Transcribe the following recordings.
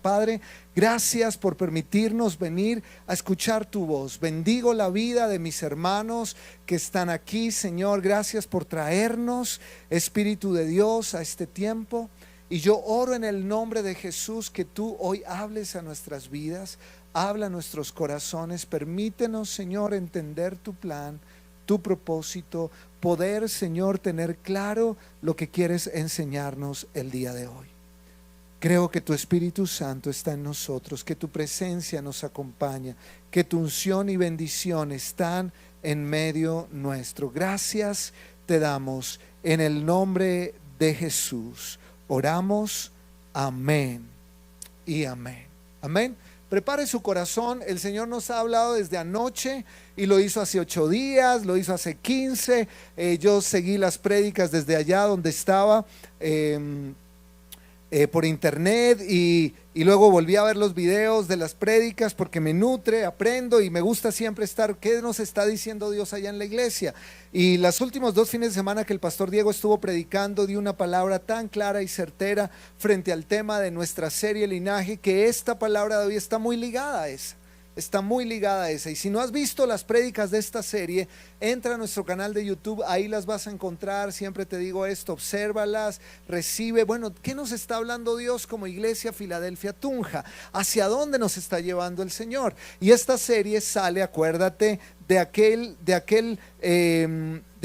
Padre, gracias por permitirnos venir a escuchar tu voz. Bendigo la vida de mis hermanos que están aquí, Señor. Gracias por traernos, Espíritu de Dios, a este tiempo. Y yo oro en el nombre de Jesús que tú hoy hables a nuestras vidas, habla a nuestros corazones. Permítenos, Señor, entender tu plan, tu propósito, poder, Señor, tener claro lo que quieres enseñarnos el día de hoy. Creo que tu Espíritu Santo está en nosotros, que tu presencia nos acompaña, que tu unción y bendición están en medio nuestro. Gracias te damos en el nombre de Jesús. Oramos, amén y amén. Amén. Prepare su corazón. El Señor nos ha hablado desde anoche y lo hizo hace 8 días, lo hizo hace 15. Yo seguí las prédicas desde allá donde estaba, por internet, y luego volví a ver los videos de las prédicas porque me nutre, aprendo y me gusta siempre estar, ¿qué nos está diciendo Dios allá en la iglesia? Y los últimos 2 fines de semana que el pastor Diego estuvo predicando, dio una palabra tan clara y certera frente al tema de nuestra serie Linaje, que esta palabra de hoy está muy ligada a esa. Está muy ligada a esa. Y si no has visto las prédicas de esta serie, entra a nuestro canal de YouTube, ahí las vas a encontrar. Siempre te digo esto, obsérvalas, recibe. Bueno, ¿qué nos está hablando Dios como iglesia Filadelfia Tunja? ¿Hacia dónde nos está llevando el Señor? Y esta serie sale, acuérdate, de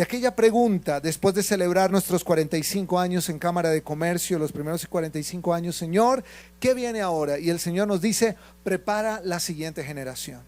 aquella pregunta después de celebrar nuestros 45 años en Cámara de Comercio, los primeros 45 años. Señor, ¿qué viene ahora? Y el Señor nos dice, prepara la siguiente generación,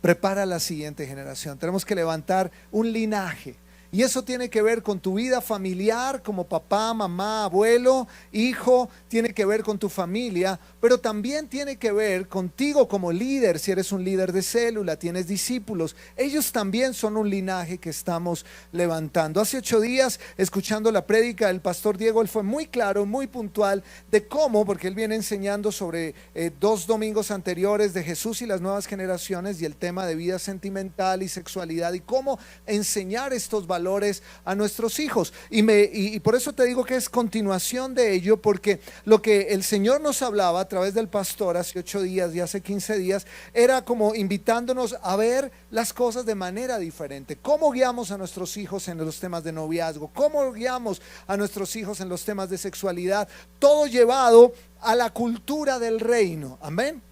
prepara la siguiente generación. Tenemos que levantar un linaje. Y eso tiene que ver con tu vida familiar, como papá, mamá, abuelo, hijo, tiene que ver con tu familia, pero también tiene que ver contigo como líder. Si eres un líder de célula, tienes discípulos, ellos también son un linaje que estamos levantando. Hace 8 días, escuchando la prédica del pastor Diego, él fue muy claro, muy puntual de cómo, porque él viene enseñando sobre 2 domingos anteriores de Jesús y las nuevas generaciones y el tema de vida sentimental y sexualidad y cómo enseñar estos valores a nuestros hijos. Y por eso te digo que es continuación de ello, porque lo que el Señor nos hablaba a través del pastor hace 8 días y hace 15 días era como invitándonos a ver las cosas de manera diferente. ¿Cómo guiamos a nuestros hijos en los temas de noviazgo? ¿Cómo guiamos a nuestros hijos en los temas de sexualidad? Todo llevado a la cultura del reino. Amén.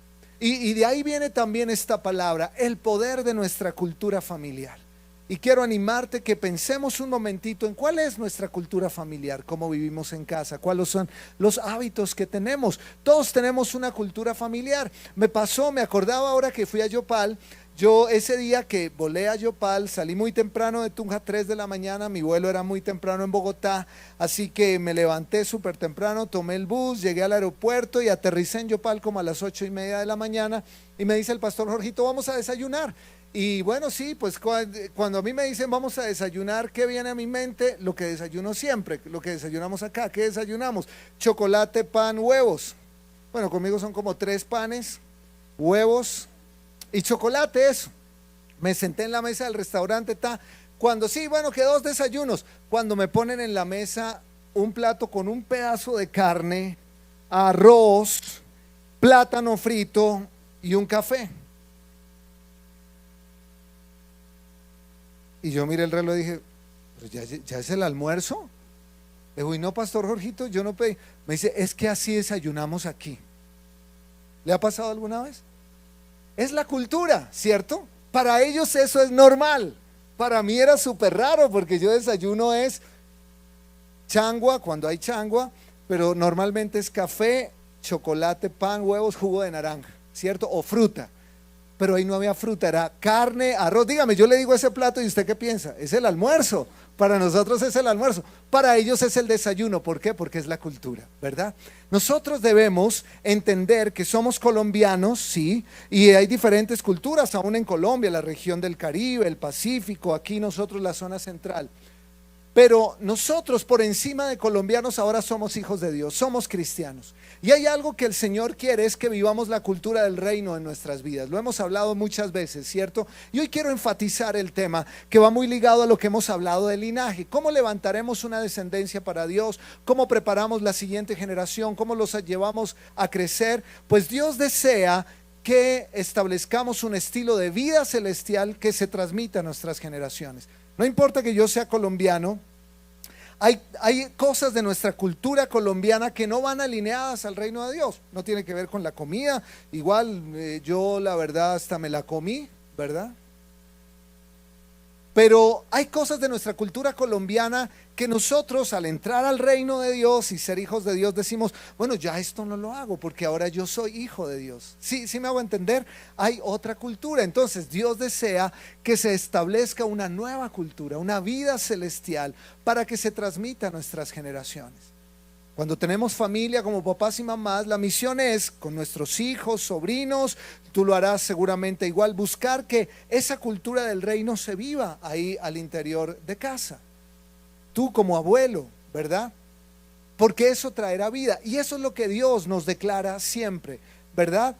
Y de ahí viene también esta palabra, el poder de nuestra cultura familiar. Y quiero animarte que pensemos un momentito en cuál es nuestra cultura familiar, cómo vivimos en casa, cuáles son los hábitos que tenemos. Todos tenemos una cultura familiar. Me acordaba ahora que fui a Yopal. Yo ese día que volé a Yopal, salí muy temprano de Tunja, 3 de la mañana, mi vuelo era muy temprano en Bogotá, así que me levanté súper temprano, tomé el bus, llegué al aeropuerto y aterricé en Yopal como a las 8:30 de la mañana y me dice el pastor Jorgito, vamos a desayunar. Y bueno, sí, pues cuando a mí me dicen vamos a desayunar, ¿qué viene a mi mente? Lo que desayuno siempre, lo que desayunamos acá. ¿Qué desayunamos? Chocolate, pan, huevos. Bueno, conmigo son como 3 panes, huevos y chocolate, eso. Me senté en la mesa del restaurante, cuando sí, bueno, que 2 desayunos. Cuando me ponen en la mesa un plato con un pedazo de carne, arroz, plátano frito y un café. Y yo miré el reloj y dije, ¿pero ya es el almuerzo? Le digo, y no, pastor Jorgito, yo no pedí. Me dice, es que así desayunamos aquí. ¿Le ha pasado alguna vez? Es la cultura, ¿cierto? Para ellos eso es normal. Para mí era súper raro porque yo desayuno es changua, cuando hay changua, pero normalmente es café, chocolate, pan, huevos, jugo de naranja, ¿cierto? O fruta. Pero ahí no había fruta, era carne, arroz. Dígame, yo le digo ese plato y ¿usted qué piensa? Es el almuerzo. Para nosotros es el almuerzo. Para ellos es el desayuno. ¿Por qué? Porque es la cultura, ¿verdad? Nosotros debemos entender que somos colombianos, sí, y hay diferentes culturas, aún en Colombia, la región del Caribe, el Pacífico, aquí nosotros la zona central. Pero nosotros por encima de colombianos ahora somos hijos de Dios, somos cristianos. Y hay algo que el Señor quiere, es que vivamos la cultura del reino en nuestras vidas. Lo hemos hablado muchas veces, ¿cierto? Y hoy quiero enfatizar el tema que va muy ligado a lo que hemos hablado del linaje. ¿Cómo levantaremos una descendencia para Dios? ¿Cómo preparamos la siguiente generación? ¿Cómo los llevamos a crecer? Pues Dios desea que establezcamos un estilo de vida celestial que se transmita a nuestras generaciones. No importa que yo sea colombiano, hay cosas de nuestra cultura colombiana que no van alineadas al reino de Dios. No tiene que ver con la comida. Igual yo la verdad hasta me la comí, ¿verdad? Pero hay cosas de nuestra cultura colombiana que nosotros al entrar al reino de Dios y ser hijos de Dios decimos, bueno, ya esto no lo hago porque ahora yo soy hijo de Dios. Sí, sí me hago entender, hay otra cultura. Entonces Dios desea que se establezca una nueva cultura, una vida celestial para que se transmita a nuestras generaciones. Cuando tenemos familia como papás y mamás, la misión es con nuestros hijos, sobrinos, tú lo harás seguramente igual, buscar que esa cultura del reino se viva ahí al interior de casa. Tú como abuelo, ¿verdad? Porque eso traerá vida. Y eso es lo que Dios nos declara siempre, ¿verdad?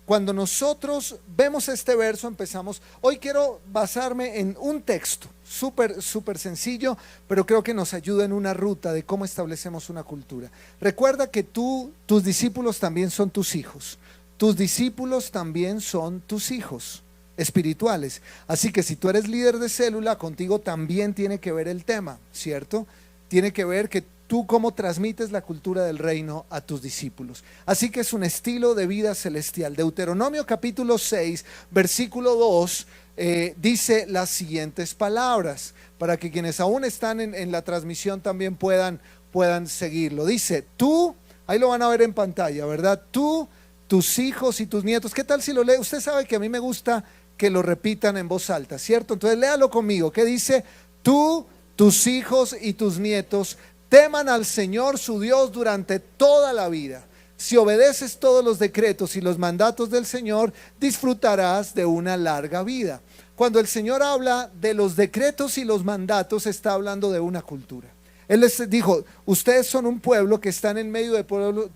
Cuando nosotros vemos este verso empezamos, hoy quiero basarme en un texto súper sencillo, pero creo que nos ayuda en una ruta de cómo establecemos una cultura. Recuerda que tus discípulos también son tus hijos, tus discípulos también son tus hijos espirituales. Así que si tú eres líder de célula, contigo también tiene que ver el tema, ¿cierto? Tiene que ver que tú cómo transmites la cultura del reino a tus discípulos. Así que es un estilo de vida celestial. Deuteronomio capítulo 6, versículo 2, dice las siguientes palabras, para que quienes aún están en la transmisión también puedan seguirlo. Dice, tú, ahí lo van a ver en pantalla, ¿verdad? Tú, tus hijos y tus nietos. ¿Qué tal si lo lee? Usted sabe que a mí me gusta que lo repitan en voz alta, ¿cierto? Entonces léalo conmigo. ¿Qué dice? Tú, tus hijos y tus nietos teman al Señor su Dios durante toda la vida. Si obedeces todos los decretos y los mandatos del Señor, disfrutarás de una larga vida. Cuando el Señor habla de los decretos y los mandatos, está hablando de una cultura. Él les dijo, ustedes son un pueblo que están en medio de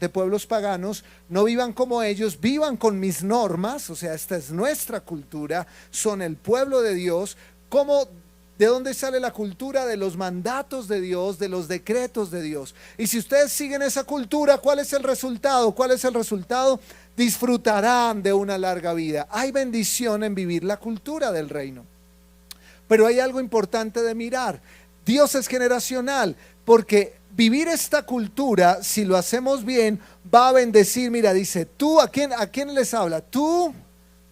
pueblos paganos, no vivan como ellos, vivan con mis normas, o sea, esta es nuestra cultura, son el pueblo de Dios. ¿De dónde sale la cultura? De los mandatos de Dios, de los decretos de Dios. Y si ustedes siguen esa cultura, ¿cuál es el resultado? ¿Cuál es el resultado? Disfrutarán de una larga vida. Hay bendición en vivir la cultura del reino. Pero hay algo importante de mirar. Dios es generacional, porque vivir esta cultura, si lo hacemos bien, va a bendecir. Mira, dice, tú, ¿a quién les habla? Tú,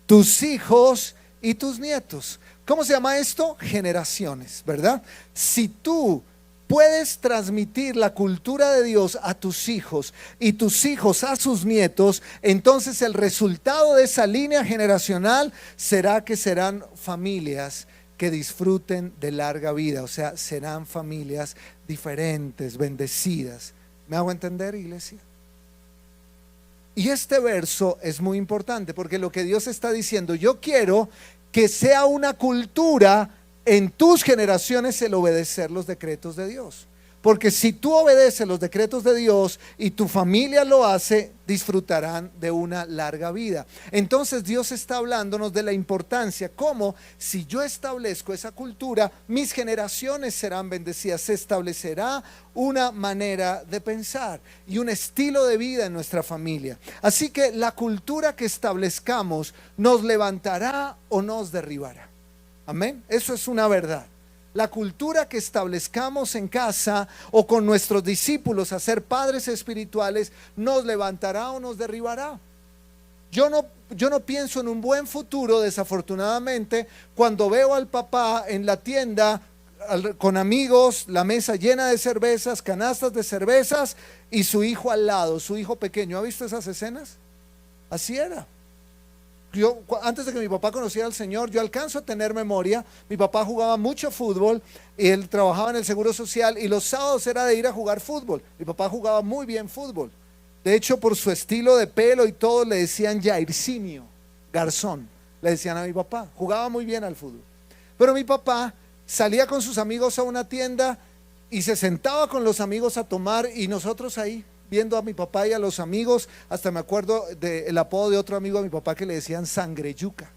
tus hijos y tus nietos. ¿Cómo se llama esto? Generaciones, ¿verdad? Si tú puedes transmitir la cultura de Dios a tus hijos y tus hijos a sus nietos, entonces el resultado de esa línea generacional será que serán familias que disfruten de larga vida, o sea, serán familias diferentes, bendecidas. ¿Me hago entender, iglesia? Y este verso es muy importante porque lo que Dios está diciendo, yo quiero que sea una cultura en tus generaciones el obedecer los decretos de Dios. Porque si tú obedeces los decretos de Dios y tu familia lo hace, disfrutarán de una larga vida. Entonces Dios está hablándonos de la importancia, como si yo establezco esa cultura, mis generaciones serán bendecidas. Se establecerá una manera de pensar y un estilo de vida en nuestra familia. Así que la cultura que establezcamos nos levantará o nos derribará. Amén. Eso es una verdad. La cultura que establezcamos en casa o con nuestros discípulos a ser padres espirituales nos levantará o nos derribará. Yo no pienso en un buen futuro, desafortunadamente, cuando veo al papá en la tienda con amigos, la mesa llena de cervezas, canastas de cervezas y su hijo al lado, su hijo pequeño. ¿Ha visto esas escenas? Así era. Yo, antes de que mi papá conociera al Señor, yo alcanzo a tener memoria. Mi papá jugaba mucho fútbol y él trabajaba en el Seguro Social y los sábados era de ir a jugar fútbol. Mi papá jugaba muy bien fútbol. De hecho, por su estilo de pelo y todo, le decían Jairzinho, Garzón, le decían a mi papá. Jugaba muy bien al fútbol. Pero mi papá salía con sus amigos a una tienda y se sentaba con los amigos a tomar y nosotros ahí viendo a mi papá y a los amigos. Hasta me acuerdo del apodo de otro amigo de mi papá que le decían Sangre Yuca.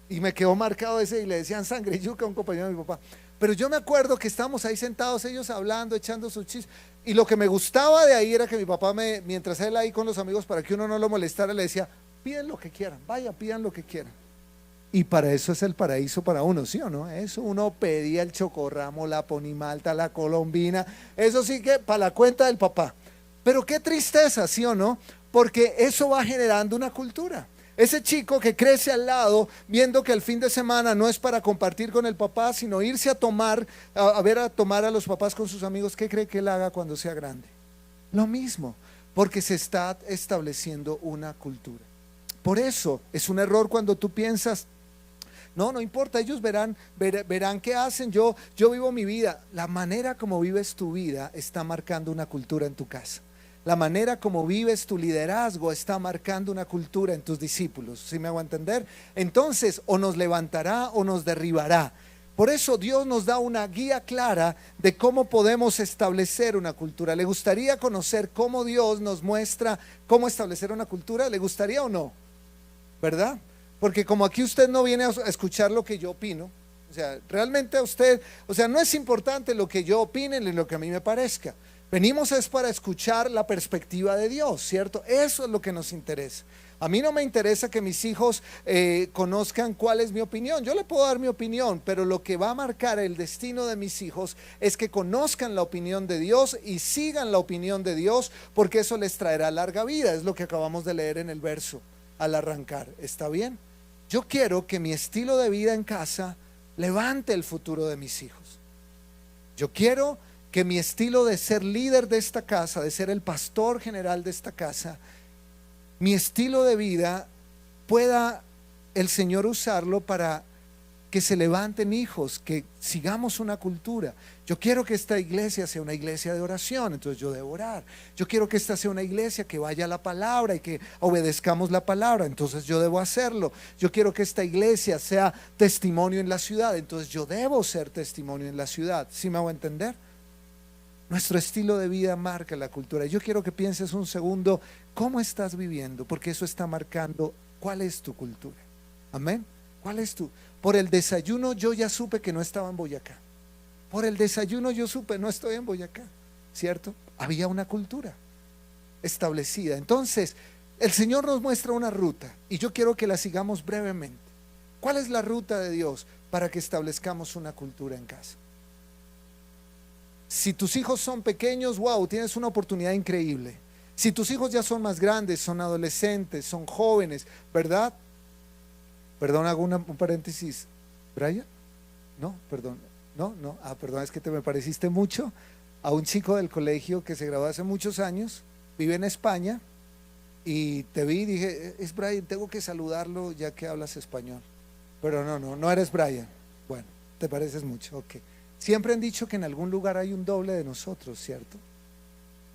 Y me quedó marcado ese y le decían Sangre Yuca a un compañero de mi papá. Pero yo me acuerdo que estábamos ahí sentados, ellos hablando, echando sus chistes. Y lo que me gustaba de ahí era que mi papá, mientras él ahí con los amigos, para que uno no lo molestara, le decía, piden lo que quieran, vaya, pidan lo que quieran. Y para eso es el paraíso para uno, ¿sí o no? Eso uno pedía el chocorramo, la ponimalta, la colombina, eso sí que para la cuenta del papá. Pero qué tristeza, ¿sí o no? Porque eso va generando una cultura. Ese chico que crece al lado, viendo que el fin de semana no es para compartir con el papá, sino irse a tomar, a tomar a los papás con sus amigos, ¿qué cree que él haga cuando sea grande? Lo mismo, porque se está estableciendo una cultura. Por eso es un error cuando tú piensas, no importa, ellos verán qué hacen, yo vivo mi vida. La manera como vives tu vida está marcando una cultura en tu casa. La manera como vives tu liderazgo está marcando una cultura en tus discípulos. ¿Sí me hago entender? Entonces, o nos levantará o nos derribará. Por eso Dios nos da una guía clara de cómo podemos establecer una cultura. ¿Le gustaría conocer cómo Dios nos muestra cómo establecer una cultura? ¿Le gustaría o no? ¿Verdad? Porque como aquí usted no viene a escuchar lo que yo opino, o sea, realmente a usted, o sea, no es importante lo que yo opine ni lo que a mí me parezca. Venimos es para escuchar la perspectiva de Dios, ¿cierto? Eso es lo que nos interesa. A mí no me interesa que mis hijos conozcan cuál es mi opinión. Yo le puedo dar mi opinión, pero lo que va a marcar el destino de mis hijos es que conozcan la opinión de Dios y sigan la opinión de Dios, porque eso les traerá larga vida. Es lo que acabamos de leer en el verso al arrancar. ¿Está bien? Yo quiero que mi estilo de vida en casa levante el futuro de mis hijos. Yo quiero que mi estilo de ser líder de esta casa, de ser el pastor general de esta casa, mi estilo de vida pueda el Señor usarlo para que se levanten hijos, que sigamos una cultura. Yo quiero que esta iglesia sea una iglesia de oración, entonces yo debo orar. Yo quiero que esta sea una iglesia que vaya a la palabra y que obedezcamos la palabra, entonces yo debo hacerlo. Yo quiero que esta iglesia sea testimonio en la ciudad, entonces yo debo ser testimonio en la ciudad. ¿Sí me hago entender? Nuestro estilo de vida marca la cultura. Yo quiero que pienses un segundo cómo estás viviendo, porque eso está marcando cuál es tu cultura. Amén. ¿Cuál es tu? Por el desayuno yo ya supe que no estaba en Boyacá. Por el desayuno yo supe no estoy en Boyacá, ¿cierto? Había una cultura establecida. Entonces el Señor nos muestra una ruta y yo quiero que la sigamos brevemente. ¿Cuál es la ruta de Dios para que establezcamos una cultura en casa? Si tus hijos son pequeños, wow, tienes una oportunidad increíble. Si tus hijos ya son más grandes, son adolescentes, son jóvenes, ¿verdad? Perdón, hago un paréntesis. ¿Brian? No, perdón. No. Perdón, es que me pareciste mucho a un chico del colegio que se graduó hace muchos años, vive en España, y te vi y dije, es Brian, tengo que saludarlo ya que hablas español. Pero no eres Brian. Bueno, te pareces mucho, ok. Siempre han dicho que en algún lugar hay un doble de nosotros, ¿cierto?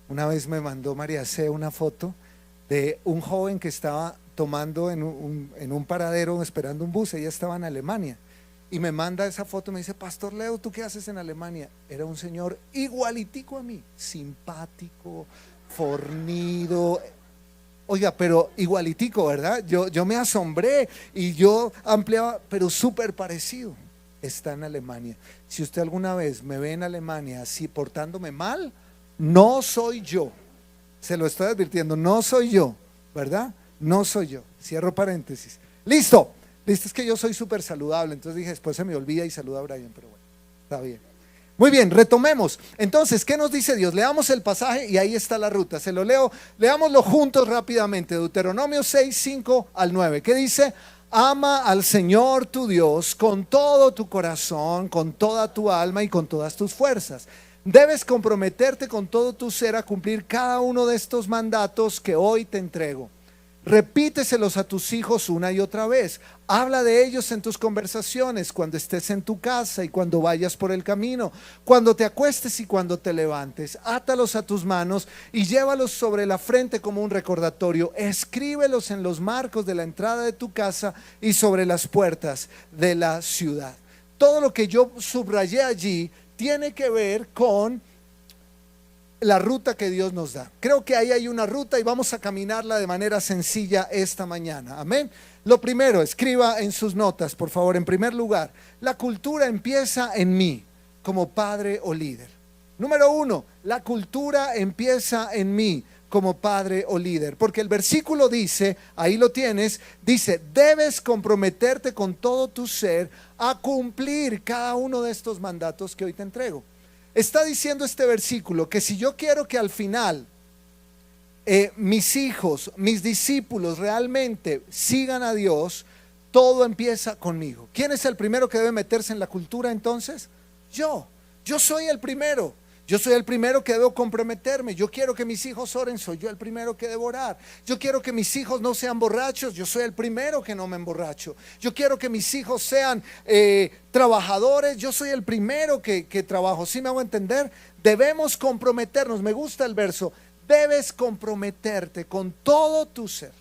Una vez me mandó María C. una foto de un joven que estaba tomando en un paradero esperando un bus. Ella estaba en Alemania y me manda esa foto, me dice, Pastor Leo, ¿tú qué haces en Alemania? Era un señor igualitico a mí, simpático, fornido, oiga, pero igualitico, ¿verdad? Yo me asombré y yo ampliaba, pero súper parecido. Está en Alemania. Si usted alguna vez me ve en Alemania así portándome mal, no soy yo. Se lo estoy advirtiendo, no soy yo, ¿verdad? No soy yo. Cierro paréntesis. Listo, es que yo soy súper saludable, entonces dije, después se me olvida y saluda a Brian, pero bueno, está bien. Muy bien, retomemos. Entonces, ¿qué nos dice Dios? Leamos el pasaje y ahí está la ruta. Se lo leo, leámoslo juntos rápidamente. Deuteronomio 6, 5 al 9. ¿Qué dice? Ama al Señor tu Dios con todo tu corazón, con toda tu alma y con todas tus fuerzas. Debes comprometerte con todo tu ser a cumplir cada uno de estos mandatos que hoy te entrego. Repíteselos a tus hijos una y otra vez. Habla de ellos en tus conversaciones, cuando estés en tu casa y cuando vayas por el camino, cuando te acuestes y cuando te levantes. Átalos a tus manos y llévalos sobre la frente como un recordatorio. Escríbelos en los marcos de la entrada de tu casa y sobre las puertas de la ciudad. Todo lo que yo subrayé allí tiene que ver con la ruta que Dios nos da. Creo que ahí hay una ruta y vamos a caminarla de manera sencilla esta mañana. Amén. Lo primero, escriba en sus notas, por favor. En primer lugar, la cultura empieza en mí como padre o líder. Número 1, la cultura empieza en mí como padre o líder, porque el versículo dice, ahí lo tienes, dice, debes comprometerte con todo tu ser a cumplir cada uno de estos mandatos que hoy te entrego. Está diciendo este versículo que si yo quiero que al final mis hijos, mis discípulos realmente sigan a Dios, todo empieza conmigo. ¿Quién es el primero que debe meterse en la cultura entonces? Yo soy el primero. Yo soy el primero que debo comprometerme. Yo quiero que mis hijos oren, soy yo el primero que debo orar. Yo quiero que mis hijos no sean borrachos, yo soy el primero que no me emborracho. Yo quiero que mis hijos sean trabajadores, yo soy el primero que trabajo. ¿Sí me hago entender? Debemos comprometernos. Me gusta el verso. Debes comprometerte con todo tu ser.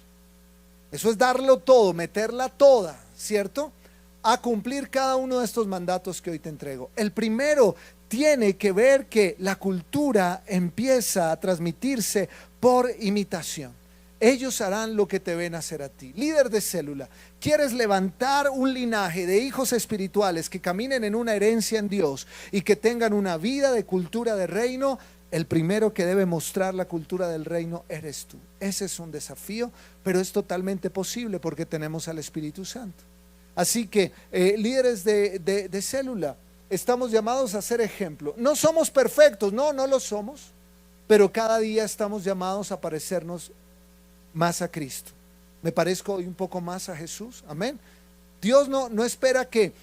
Eso es darlo todo, meterla toda, ¿cierto? A cumplir cada uno de estos mandatos que hoy te entrego. El primero tiene que ver que la cultura empieza a transmitirse por imitación. Ellos harán lo que te ven hacer a ti. Líder de célula, ¿quieres levantar un linaje de hijos espirituales que caminen en una herencia en Dios y que tengan una vida de cultura de reino? El primero que debe mostrar la cultura del reino eres tú. Ese es un desafío, pero es totalmente posible porque tenemos al Espíritu Santo. Así que líderes de célula, estamos llamados a ser ejemplo. No somos perfectos, no lo somos, pero cada día estamos llamados a parecernos más a Cristo. Me parezco hoy un poco más a Jesús, amén. Dios no espera que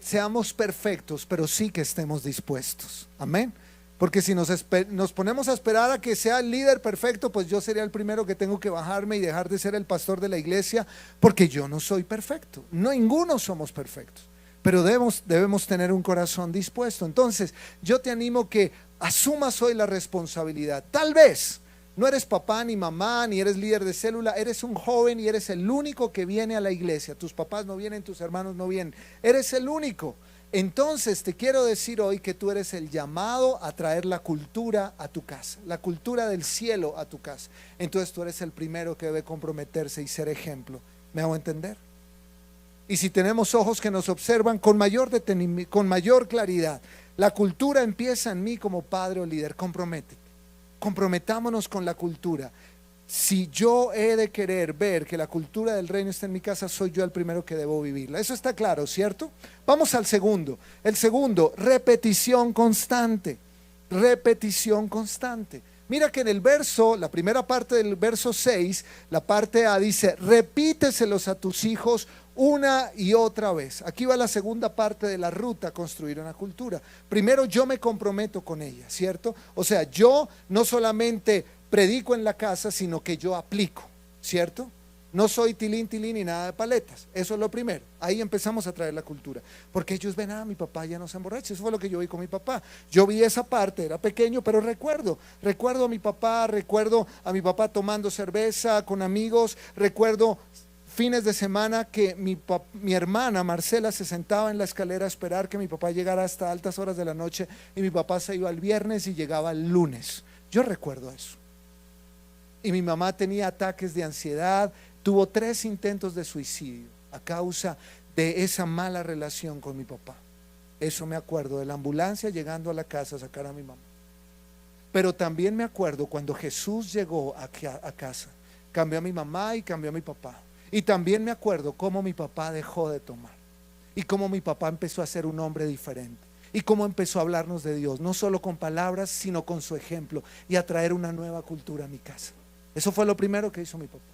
seamos perfectos, pero sí que estemos dispuestos, amén. Porque si nos ponemos a esperar a que sea el líder perfecto, pues yo sería el primero que tengo que bajarme y dejar de ser el pastor de la iglesia, porque yo no soy perfecto. No, ninguno somos perfectos, pero debemos tener un corazón dispuesto. Entonces yo te animo que asumas hoy la responsabilidad. Tal vez no eres papá ni mamá ni eres líder de célula, eres un joven y eres el único que viene a la iglesia. Tus papás no vienen, tus hermanos no vienen, eres el único. Entonces te quiero decir hoy que tú eres el llamado a traer la cultura a tu casa, la cultura del cielo a tu casa. Entonces tú eres el primero que debe comprometerse y ser ejemplo. ¿Me hago entender? Y si tenemos ojos que nos observan con mayor detenimiento, con mayor claridad, la cultura empieza en mí como padre o líder. Comprométete, comprometámonos con la cultura. Si yo he de querer ver que la cultura del reino está en mi casa, soy yo el primero que debo vivirla. Eso está claro, ¿cierto? Vamos al segundo. El segundo, repetición constante. Repetición constante. Mira que en el verso, la primera parte del verso 6, la parte A dice, repíteselos a tus hijos una y otra vez. Aquí va la segunda parte de la ruta a construir una cultura. Primero yo me comprometo con ella, ¿cierto? O sea, yo no solamente predico en la casa, sino que yo aplico, ¿cierto? No soy tilín y nada de paletas. Eso es lo primero. Ahí empezamos a traer la cultura. Porque ellos ven, mi papá ya no se emborracha. Eso fue lo que yo vi con mi papá. Yo vi esa parte, era pequeño, pero recuerdo a mi papá tomando cerveza con amigos. Recuerdo fines de semana que mi hermana Marcela se sentaba en la escalera a esperar que mi papá llegara hasta altas horas de la noche y mi papá se iba el viernes y llegaba el lunes. Yo recuerdo eso. Y mi mamá tenía ataques de ansiedad, tuvo 3 intentos de suicidio a causa de esa mala relación con mi papá. Eso me acuerdo, de la ambulancia llegando a la casa a sacar a mi mamá. Pero también me acuerdo cuando Jesús llegó a casa, cambió a mi mamá y cambió a mi papá. Y también me acuerdo cómo mi papá dejó de tomar y cómo mi papá empezó a ser un hombre diferente. Y cómo empezó a hablarnos de Dios, no solo con palabras, sino con su ejemplo, y a traer una nueva cultura a mi casa. Eso fue lo primero que hizo mi papá.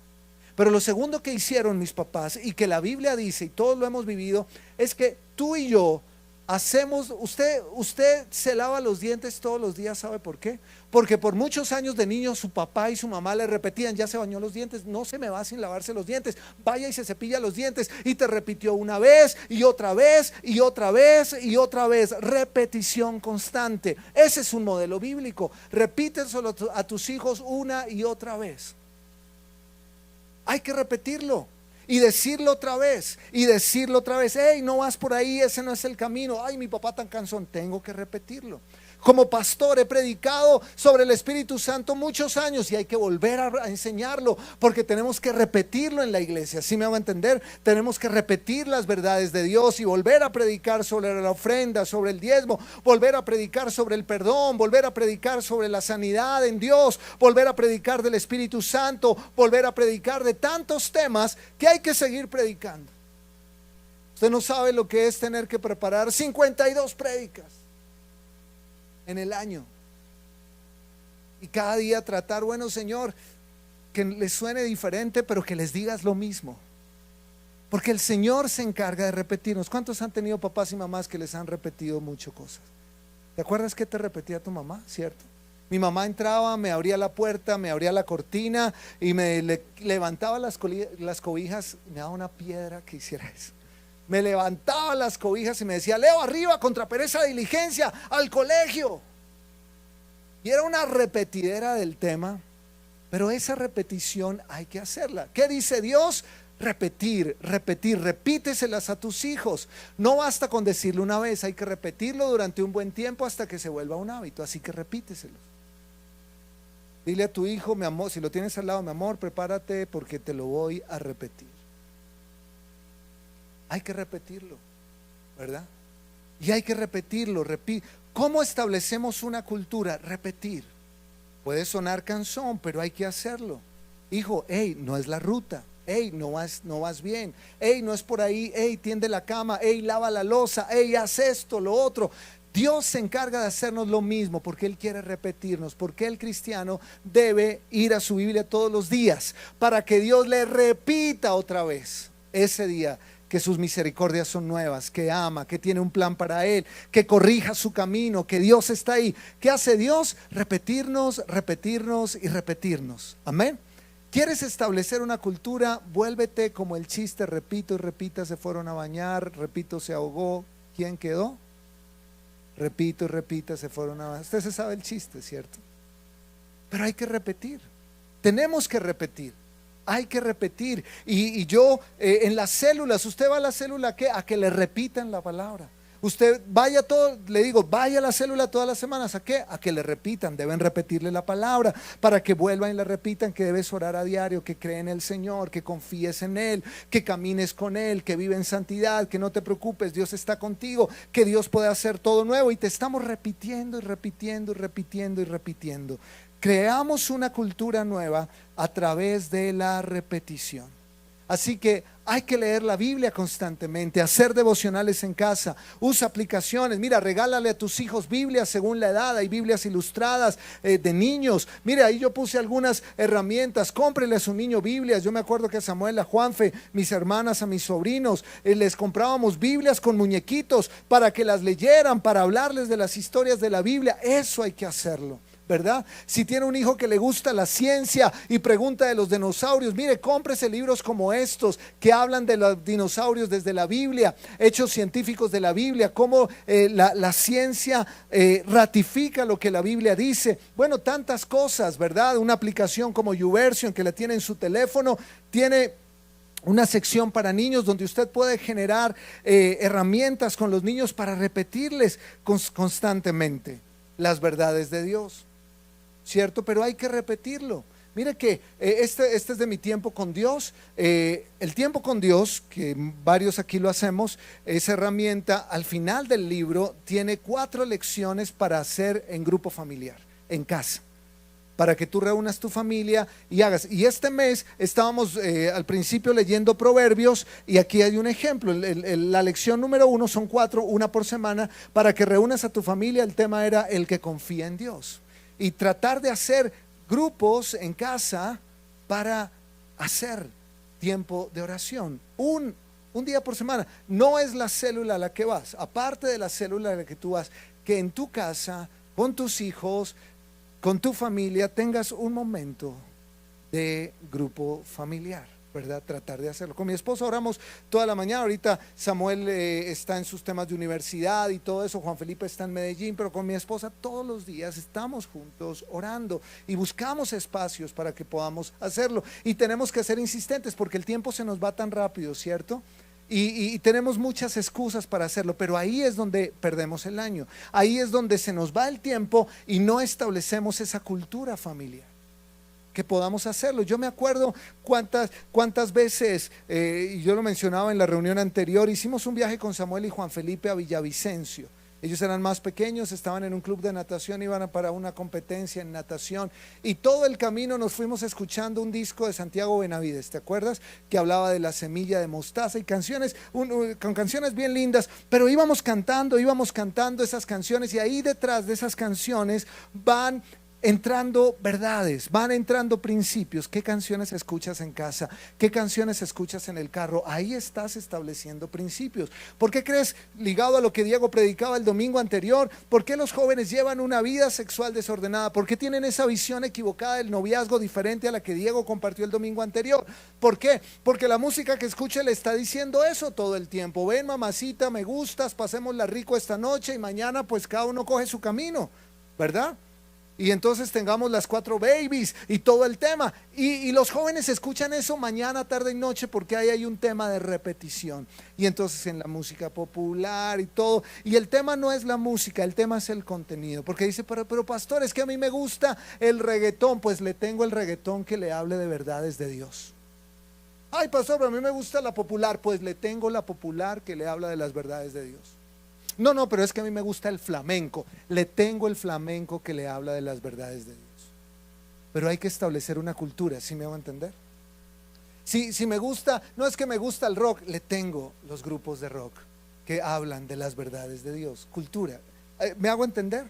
Pero lo segundo que hicieron mis papás, y que la Biblia dice, y todos lo hemos vivido, es que tú y yo hacemos, usted se lava los dientes todos los días. ¿Sabe por qué? Porque por muchos años de niño su papá y su mamá le repetían, ya se bañó los dientes, no se me va sin lavarse los dientes, vaya y se cepilla los dientes, y te repitió una vez y otra vez y otra vez y otra vez. Repetición constante. Ese es un modelo bíblico. Repíteselo a tus hijos una y otra vez. Hay que repetirlo. Y decirlo otra vez, y decirlo otra vez. Hey, no vas por ahí, ese no es el camino. Ay, mi papá tan cansón, tengo que repetirlo. Como pastor he predicado sobre el Espíritu Santo muchos años y hay que volver a enseñarlo porque tenemos que repetirlo en la iglesia. ¿Sí me hago entender? Tenemos que repetir las verdades de Dios y volver a predicar sobre la ofrenda, sobre el diezmo, volver a predicar sobre el perdón, volver a predicar sobre la sanidad en Dios, volver a predicar del Espíritu Santo, volver a predicar de tantos temas que hay que seguir predicando. Usted no sabe lo que es tener que preparar 52 prédicas en el año y cada día tratar, bueno, Señor, que les suene diferente pero que les digas lo mismo, porque el Señor se encarga de repetirnos. ¿Cuántos han tenido papás y mamás que les han repetido muchas cosas? ¿Te acuerdas que te repetía tu mamá? ¿Cierto? Mi mamá entraba, me abría la puerta, me abría la cortina y levantaba las cobijas, me daba una piedra que hiciera eso. Me levantaba las cobijas y me decía: Leo, arriba, contra pereza diligencia, al colegio. Y era una repetidera del tema, pero esa repetición hay que hacerla. ¿Qué dice Dios? Repetir, repíteselas a tus hijos. No basta con decirlo una vez, hay que repetirlo durante un buen tiempo hasta que se vuelva un hábito. Así que repíteselos. Dile a tu hijo: mi amor, si lo tienes al lado, mi amor, prepárate porque te lo voy a repetir. Hay que repetirlo, ¿verdad? Y hay que repetirlo. ¿Cómo establecemos una cultura? Repetir. Puede sonar cansón, pero hay que hacerlo. Hijo, hey, no es la ruta. Hey, no vas bien. Hey, no es por ahí. Hey, tiende la cama. Hey, lava la loza. Hey, haz esto, lo otro. Dios se encarga de hacernos lo mismo porque Él quiere repetirnos, porque el cristiano debe ir a su Biblia todos los días para que Dios le repita otra vez ese día que sus misericordias son nuevas, que ama, que tiene un plan para él, que corrija su camino, que Dios está ahí. ¿Qué hace Dios? Repetirnos, repetirnos y repetirnos. Amén. ¿Quieres establecer una cultura? Vuélvete como el chiste: repito y repita, se fueron a bañar, repito, se ahogó, ¿quién quedó? Repito y repita, se fueron a bañar. Usted se sabe el chiste, ¿cierto? Pero hay que repetir, tenemos que repetir. Hay que repetir. Y yo en las células, usted va a la célula a que le repitan la palabra. Usted vaya le digo, vaya a la célula todas las semanas. ¿A qué? A que le repitan. Deben repetirle la palabra para que vuelvan y le repitan que debes orar a diario, que cree en el Señor, que confíes en Él, que camines con Él, que vive en santidad, que no te preocupes, Dios está contigo, que Dios puede hacer todo nuevo. Y te estamos repitiendo y repitiendo y repitiendo y repitiendo. Creamos una cultura nueva a través de la repetición. Así que hay que leer la Biblia constantemente, hacer devocionales en casa, usa aplicaciones. Mira, regálale a tus hijos Biblias según la edad. Hay Biblias ilustradas de niños. Mire, ahí yo puse algunas herramientas. Cómprele a su niño Biblias. Yo me acuerdo que a Samuel, a Juanfe, mis hermanas, a mis sobrinos, les comprábamos Biblias con muñequitos para que las leyeran, para hablarles de las historias de la Biblia. Eso hay que hacerlo, ¿verdad? Si tiene un hijo que le gusta la ciencia y pregunta de los dinosaurios, mire, cómprese libros como estos que hablan de los dinosaurios desde la Biblia, hechos científicos de la Biblia, cómo la ciencia ratifica lo que la Biblia dice. Bueno, tantas cosas, ¿verdad? Una aplicación como YouVersion que la tiene en su teléfono, tiene una sección para niños donde usted puede generar herramientas con los niños para repetirles constantemente las verdades de Dios, ¿cierto? Pero hay que repetirlo. Mire que este es de mi tiempo con Dios. El tiempo con Dios, que varios aquí lo hacemos, esa herramienta al final del libro tiene 4 lecciones para hacer en grupo familiar, en casa, para que tú reúnas tu familia y hagas. Y este mes estábamos al principio leyendo Proverbios y aquí hay un ejemplo. La lección número 1 son 4, una por semana, para que reúnas a tu familia. El tema era el que confía en Dios y tratar de hacer grupos en casa para hacer tiempo de oración. Un día por semana. No es la célula a la que vas, aparte de la célula a la que tú vas, que en tu casa, con tus hijos, con tu familia, tengas un momento de grupo familiar. ¿verdad? Tratar de hacerlo. Con mi esposa oramos toda la mañana. Ahorita Samuel está en sus temas de universidad y todo eso. Juan Felipe está en Medellín, pero con mi esposa todos los días estamos juntos orando y buscamos espacios para que podamos hacerlo. Y tenemos que ser insistentes porque el tiempo se nos va tan rápido, ¿cierto? Y tenemos muchas excusas para hacerlo, pero ahí es donde perdemos el año. Ahí es donde se nos va el tiempo y no establecemos esa cultura familiar que podamos hacerlo. Yo me acuerdo cuántas veces, y yo lo mencionaba en la reunión anterior, hicimos un viaje con Samuel y Juan Felipe a Villavicencio. Ellos eran más pequeños, estaban en un club de natación, iban para una competencia en natación y todo el camino nos fuimos escuchando un disco de Santiago Benavides, ¿te acuerdas? Que hablaba de la semilla de mostaza y canciones, con canciones bien lindas, pero íbamos cantando esas canciones y ahí detrás de esas canciones van entrando verdades, van entrando principios. ¿Qué canciones escuchas en casa? ¿Qué canciones escuchas en el carro? Ahí estás estableciendo principios. ¿Por qué crees, ligado a lo que Diego predicaba el domingo anterior, por qué los jóvenes llevan una vida sexual desordenada? ¿Por qué tienen esa visión equivocada del noviazgo diferente a la que Diego compartió el domingo anterior? ¿Por qué? Porque la música que escucha le está diciendo eso todo el tiempo. Ven, mamacita, me gustas, pasémosla rico esta noche y mañana pues cada uno coge su camino, ¿verdad? Y entonces tengamos las 4 babies y todo el tema. Y los jóvenes escuchan eso mañana, tarde y noche porque ahí hay un tema de repetición. Y entonces en la música popular y todo. Y el tema no es la música, el tema es el contenido. Porque dice, pero pastor, es que a mí me gusta el reggaetón. Pues le tengo el reggaetón que le hable de verdades de Dios. Ay, pastor, pero a mí me gusta la popular. Pues le tengo la popular que le habla de las verdades de Dios. No, pero es que a mí me gusta el flamenco. Le tengo el flamenco que le habla de las verdades de Dios. Pero hay que establecer una cultura, ¿sí me hago entender? Si me gusta, no es que me gusta el rock, le tengo los grupos de rock que hablan de las verdades de Dios. Cultura. ¿Me hago entender?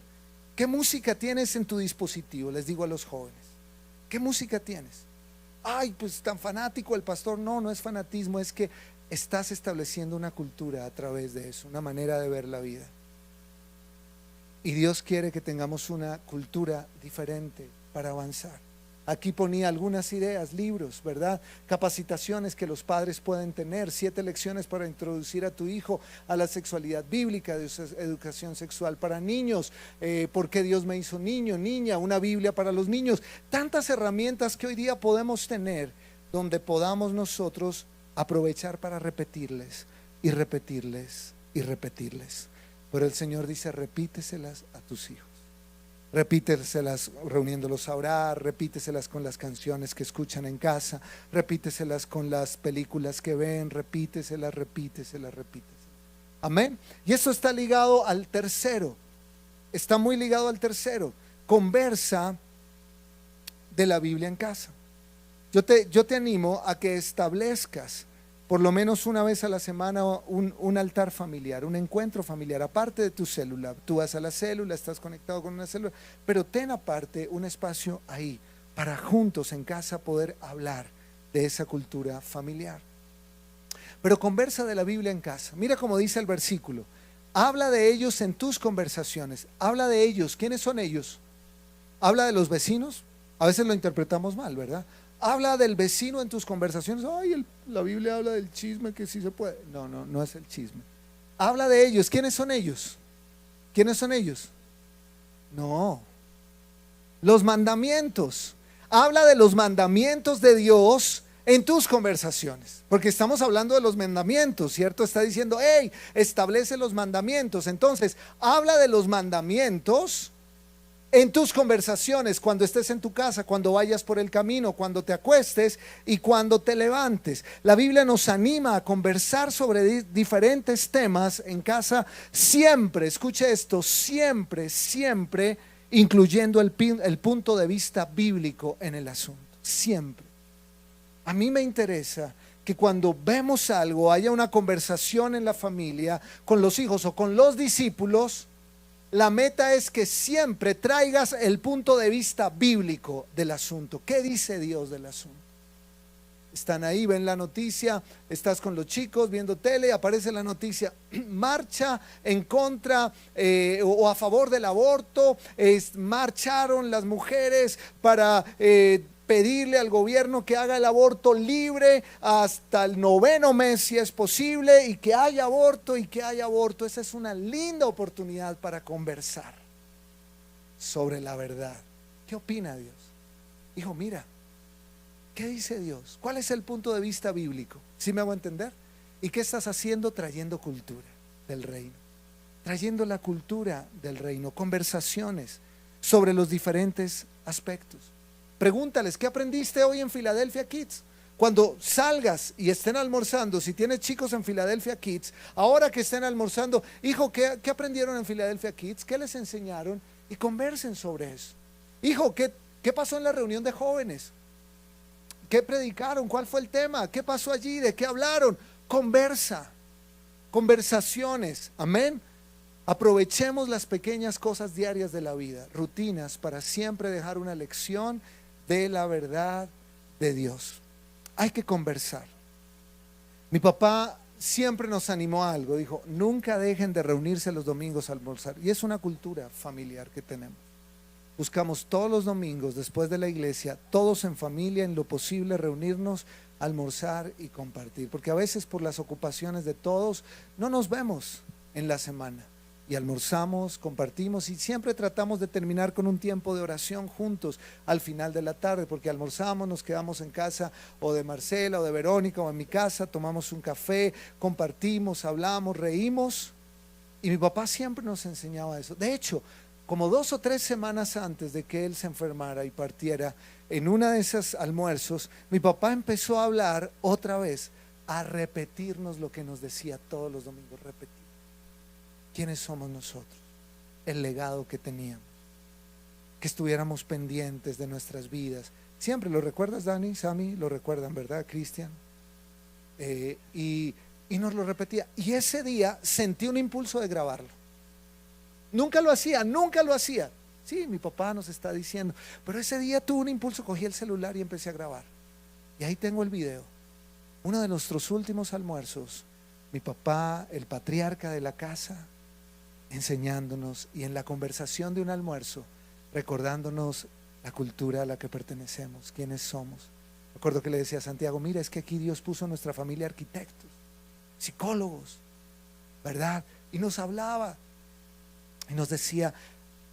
¿Qué música tienes en tu dispositivo? Les digo a los jóvenes. ¿Qué música tienes? Ay, pues tan fanático el pastor. No es fanatismo, es que estás estableciendo una cultura a través de eso, una manera de ver la vida. Y Dios quiere que tengamos una cultura diferente para avanzar. Aquí ponía algunas ideas, libros, ¿verdad? Capacitaciones que los padres pueden tener, 7 lecciones para introducir a tu hijo a la sexualidad bíblica, de educación sexual para niños, por qué Dios me hizo niño, niña, una Biblia para los niños. Tantas herramientas que hoy día podemos tener donde podamos nosotros aprovechar para repetirles y repetirles y repetirles. Pero el Señor dice, repíteselas a tus hijos, repíteselas reuniéndolos a orar, repíteselas con las canciones que escuchan en casa, repíteselas con las películas que ven, repíteselas. Amén. Y eso está ligado al tercero, está muy ligado al tercero. Conversa de la Biblia en casa. Yo te animo a que establezcas por lo menos una vez a la semana un altar familiar, un encuentro familiar, aparte de tu célula. Tú vas a la célula, estás conectado con una célula, pero ten aparte un espacio ahí para juntos en casa poder hablar de esa cultura familiar. Pero conversa de la Biblia en casa. Mira cómo dice el versículo. Habla de ellos en tus conversaciones. Habla de ellos. ¿Quiénes son ellos? Habla de los vecinos. A veces lo interpretamos mal, ¿verdad? Habla del vecino en tus conversaciones. Ay, la Biblia habla del chisme, que sí se puede. No es el chisme. Habla de ellos. ¿Quiénes son ellos? ¿Quiénes son ellos? No. Los mandamientos. Habla de los mandamientos de Dios en tus conversaciones. Porque estamos hablando de los mandamientos, ¿cierto? Está diciendo, hey, establece los mandamientos. Entonces, habla de los mandamientos en tus conversaciones, cuando estés en tu casa, cuando vayas por el camino, cuando te acuestes y cuando te levantes. La Biblia nos anima a conversar sobre diferentes temas en casa, siempre, escuche esto, siempre incluyendo el punto de vista bíblico en el asunto, siempre. A mí me interesa que cuando vemos algo, haya una conversación en la familia, con los hijos o con los discípulos. La meta es que siempre traigas el punto de vista bíblico del asunto. ¿Qué dice Dios del asunto? Están ahí, ven la noticia, estás con los chicos viendo tele, aparece la noticia, marcha en contra o a favor del aborto, marcharon las mujeres para pedirle al gobierno que haga el aborto libre hasta el 9º mes si es posible, y que haya aborto y que haya aborto. Esa es una linda oportunidad para conversar sobre la verdad. ¿Qué opina Dios? Hijo, mira, ¿qué dice Dios? ¿Cuál es el punto de vista bíblico? ¿Sí me hago entender? ¿Y qué estás haciendo? Trayendo cultura del reino, trayendo la cultura del reino, conversaciones sobre los diferentes aspectos. Pregúntales, ¿qué aprendiste hoy en Philadelphia Kids? Cuando salgas y estén almorzando, si tienes chicos en Philadelphia Kids, ahora que estén almorzando, hijo, ¿qué aprendieron en Philadelphia Kids? ¿Qué les enseñaron? Y conversen sobre eso. Hijo, ¿qué pasó en la reunión de jóvenes? ¿Qué predicaron? ¿Cuál fue el tema? ¿Qué pasó allí? ¿De qué hablaron? Conversaciones, amén. Aprovechemos las pequeñas cosas diarias de la vida, rutinas, para siempre dejar una lección de la verdad de Dios. Hay que conversar. Mi papá siempre nos animó a algo, dijo: nunca dejen de reunirse los domingos a almorzar. Y es una cultura familiar que tenemos. Buscamos todos los domingos después de la iglesia, todos en familia, en lo posible, reunirnos, almorzar y compartir, porque a veces por las ocupaciones de todos no nos vemos en la semana, y almorzamos, compartimos, y siempre tratamos de terminar con un tiempo de oración juntos al final de la tarde, porque almorzamos, nos quedamos en casa o de Marcela o de Verónica o en mi casa, tomamos un café, compartimos, hablamos, reímos, y mi papá siempre nos enseñaba eso. De hecho, como 2 o 3 semanas antes de que él se enfermara y partiera, en una de esos almuerzos, mi papá empezó a hablar otra vez, a repetirnos lo que nos decía todos los domingos, repetir. ¿Quiénes somos nosotros? El legado que teníamos, que estuviéramos pendientes de nuestras vidas. Siempre, ¿lo recuerdas, Dani, Sammy? Lo recuerdan, ¿verdad, Cristian? Y nos lo repetía. Y ese día sentí un impulso de grabarlo. Nunca lo hacía. Sí, mi papá nos está diciendo, pero ese día tuve un impulso, cogí el celular y empecé a grabar. Y ahí tengo el video. Uno de nuestros últimos almuerzos, mi papá, el patriarca de la casa, enseñándonos, y en la conversación de un almuerzo, recordándonos la cultura a la que pertenecemos, quiénes somos. Recuerdo que le decía a Santiago: mira, es que aquí Dios puso en nuestra familia arquitectos, psicólogos, ¿verdad? Y nos hablaba y nos decía,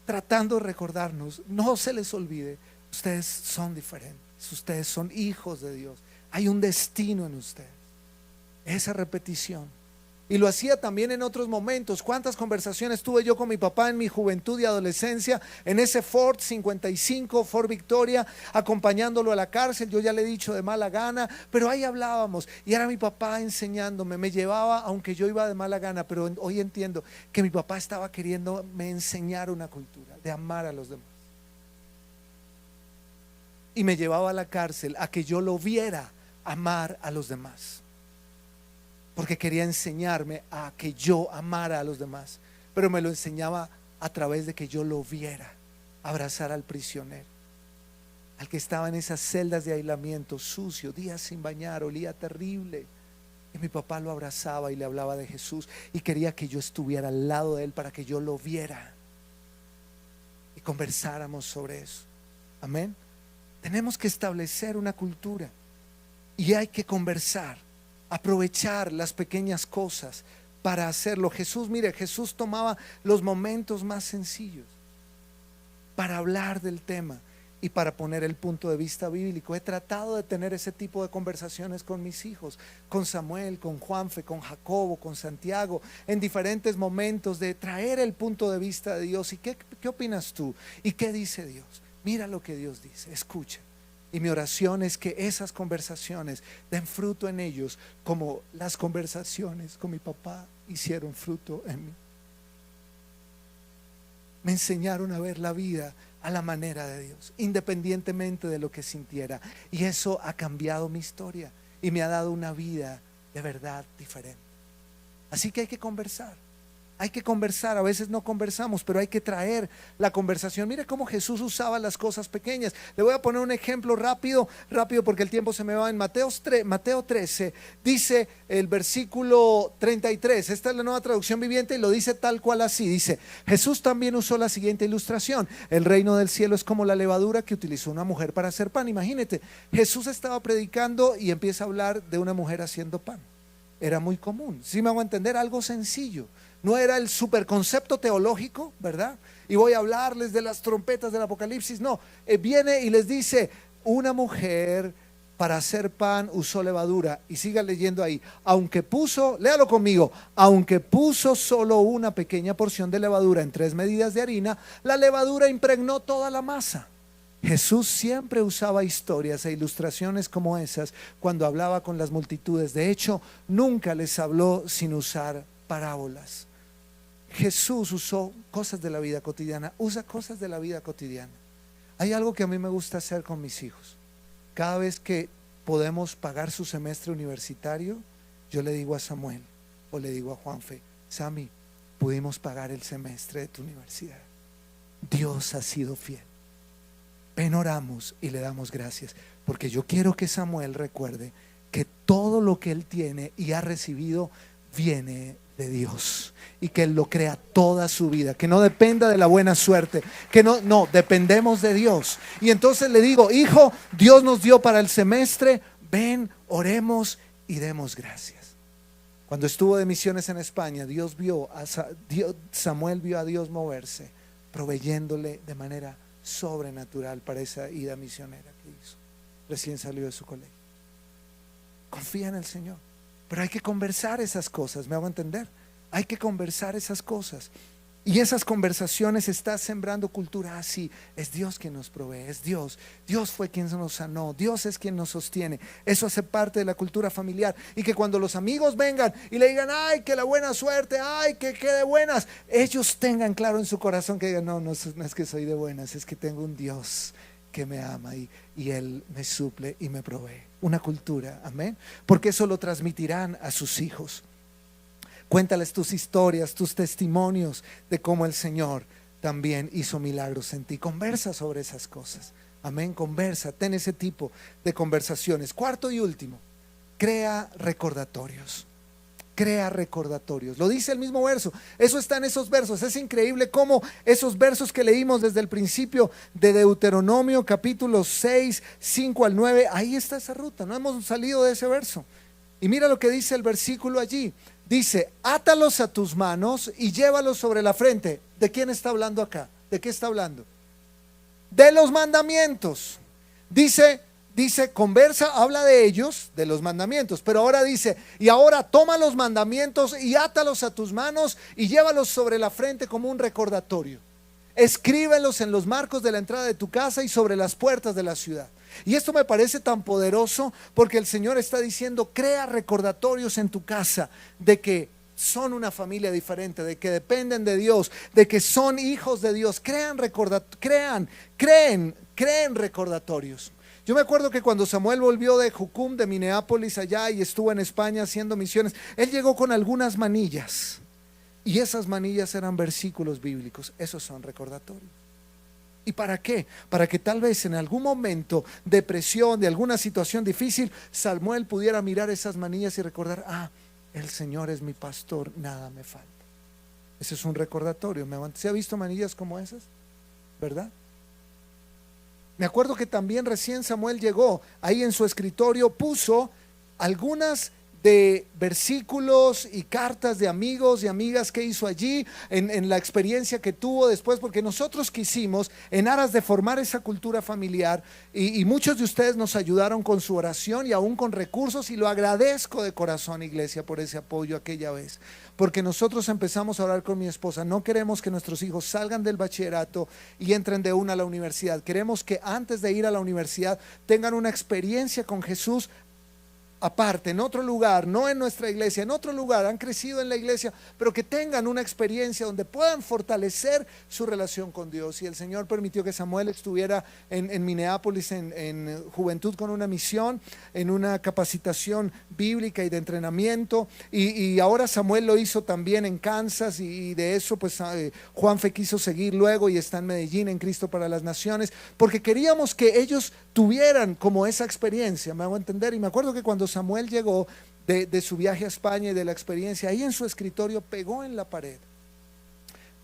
tratando de recordarnos, no se les olvide, ustedes son diferentes, ustedes son hijos de Dios, hay un destino en ustedes. Esa repetición. Y lo hacía también en otros momentos. ¿Cuántas conversaciones tuve yo con mi papá en mi juventud y adolescencia, en ese Ford 55, Ford Victoria, acompañándolo a la cárcel? Yo ya le he dicho, de mala gana, pero ahí hablábamos, y era mi papá enseñándome, me llevaba, aunque yo iba de mala gana, pero hoy entiendo que mi papá estaba queriéndome enseñar una cultura de amar a los demás. Y me llevaba a la cárcel a que yo lo viera amar a los demás, porque quería enseñarme a que yo amara a los demás, pero me lo enseñaba a través de que yo lo viera abrazar al prisionero, al que estaba en esas celdas de aislamiento, sucio, días sin bañar, olía terrible, y mi papá lo abrazaba y le hablaba de Jesús, y quería que yo estuviera al lado de él para que yo lo viera y conversáramos sobre eso. Amén. Tenemos que establecer una cultura y hay que conversar, aprovechar las pequeñas cosas para hacerlo. Jesús tomaba los momentos más sencillos para hablar del tema y para poner el punto de vista bíblico. He tratado de tener ese tipo de conversaciones con mis hijos, con Samuel, con Juanfe, con Jacobo, con Santiago, en diferentes momentos, de traer el punto de vista de Dios. ¿Y qué opinas tú? ¿Y qué dice Dios? Mira lo que Dios dice, escucha. Y mi oración es que esas conversaciones den fruto en ellos, como las conversaciones con mi papá hicieron fruto en mí. Me enseñaron a ver la vida a la manera de Dios, independientemente de lo que sintiera. Y eso ha cambiado mi historia y me ha dado una vida de verdad diferente. Así que hay que conversar. Hay que conversar, a veces no conversamos, pero hay que traer la conversación. Mire cómo Jesús usaba las cosas pequeñas. Le voy a poner un ejemplo rápido porque el tiempo se me va. En Mateo 13, dice el versículo 33, esta es la Nueva Traducción Viviente y lo dice tal cual así. Dice, Jesús también usó la siguiente ilustración: el reino del cielo es como la levadura que utilizó una mujer para hacer pan. Imagínate, Jesús estaba predicando y empieza a hablar de una mujer haciendo pan. Era muy común, si me hago entender, algo sencillo. No era el superconcepto teológico, ¿verdad? Y voy a hablarles de las trompetas del Apocalipsis. No, viene y les dice, una mujer para hacer pan usó levadura. Y siga leyendo ahí, aunque puso, léalo conmigo, aunque puso solo una pequeña porción de levadura en 3 medidas de harina, la levadura impregnó toda la masa. Jesús siempre usaba historias e ilustraciones como esas cuando hablaba con las multitudes. De hecho, nunca les habló sin usar parábolas. Jesús usó cosas de la vida cotidiana, usa cosas de la vida cotidiana. Hay algo que a mí me gusta hacer con mis hijos. Cada vez que podemos pagar su semestre universitario, yo le digo a Samuel o le digo a Juanfe, Sammy, pudimos pagar el semestre de tu universidad. Dios ha sido fiel. Ven, oramos y le damos gracias, porque yo quiero que Samuel recuerde que todo lo que él tiene y ha recibido viene de Dios, y que él lo crea toda su vida, que no dependa de la buena suerte, que no, dependemos de Dios. Y entonces le digo, hijo, Dios nos dio para el semestre, ven, oremos y demos gracias. Cuando estuvo de misiones en España, Samuel vio a Dios moverse, proveyéndole de manera sobrenatural para esa ida misionera que hizo. Recién salió de su colegio. Confía en el Señor. Pero hay que conversar esas cosas, ¿me hago entender? Hay que conversar esas cosas. Y esas conversaciones está sembrando cultura así. Es Dios quien nos provee, es Dios. Dios fue quien nos sanó, Dios es quien nos sostiene. Eso hace parte de la cultura familiar. Y que cuando los amigos vengan y le digan, ay, que la buena suerte, ay, que de buenas, ellos tengan claro en su corazón que digan, no es que soy de buenas, es que tengo un Dios que me ama y Él me suple y me provee. Una cultura, amén. Porque eso lo transmitirán a sus hijos. Cuéntales tus historias, tus testimonios de cómo el Señor también hizo milagros en ti. Conversa sobre esas cosas, amén. Conversa, ten ese tipo de conversaciones. Cuarto y último, crea recordatorios. Crea recordatorios, lo dice el mismo verso, eso está en esos versos. Es increíble cómo esos versos que leímos desde el principio de Deuteronomio capítulo 6, 5 al 9, ahí está esa ruta, no hemos salido de ese verso. Y mira lo que dice el versículo allí, dice, átalos a tus manos y llévalos sobre la frente. ¿De quién está hablando acá? ¿De qué está hablando? De los mandamientos. Dice, conversa, habla de ellos, de los mandamientos, pero ahora dice, y ahora toma los mandamientos y átalos a tus manos y llévalos sobre la frente como un recordatorio. Escríbelos en los marcos de la entrada de tu casa y sobre las puertas de la ciudad. Y esto me parece tan poderoso porque el Señor está diciendo, crea recordatorios en tu casa de que son una familia diferente, de que dependen de Dios, de que son hijos de Dios. Creen recordatorios. Yo me acuerdo que cuando Samuel volvió de Jucum, de Minneapolis allá, y estuvo en España haciendo misiones, él llegó con algunas manillas. Y esas manillas eran versículos bíblicos. Esos son recordatorios. ¿Y para qué? Para que tal vez en algún momento de presión, de alguna situación difícil, Samuel pudiera mirar esas manillas y recordar, el Señor es mi pastor, nada me falta. Ese es un recordatorio. ¿Se ha visto manillas como esas? ¿Verdad? Me acuerdo que también recién Samuel llegó, ahí en su escritorio puso algunas de versículos y cartas de amigos y amigas que hizo allí, en la experiencia que tuvo después, porque nosotros quisimos, en aras de formar esa cultura familiar, y muchos de ustedes nos ayudaron con su oración y aún con recursos, y lo agradezco de corazón, iglesia, por ese apoyo aquella vez, porque nosotros empezamos a orar con mi esposa. No queremos que nuestros hijos salgan del bachillerato y entren de una a la universidad. Queremos que antes de ir a la universidad tengan una experiencia con Jesús aparte, en otro lugar, no en nuestra iglesia, en otro lugar, han crecido en la iglesia, pero que tengan una experiencia donde puedan fortalecer su relación con Dios. Y el Señor permitió que Samuel estuviera en Minneapolis en Juventud con una Misión, en una capacitación bíblica y de entrenamiento, y ahora Samuel lo hizo también en Kansas, y de eso pues Juanfe quiso seguir luego y está en Medellín en Cristo para las Naciones, porque queríamos que ellos tuvieran como esa experiencia, me hago entender. Y me acuerdo que cuando Samuel llegó de su viaje a España y de la experiencia, ahí en su escritorio pegó en la pared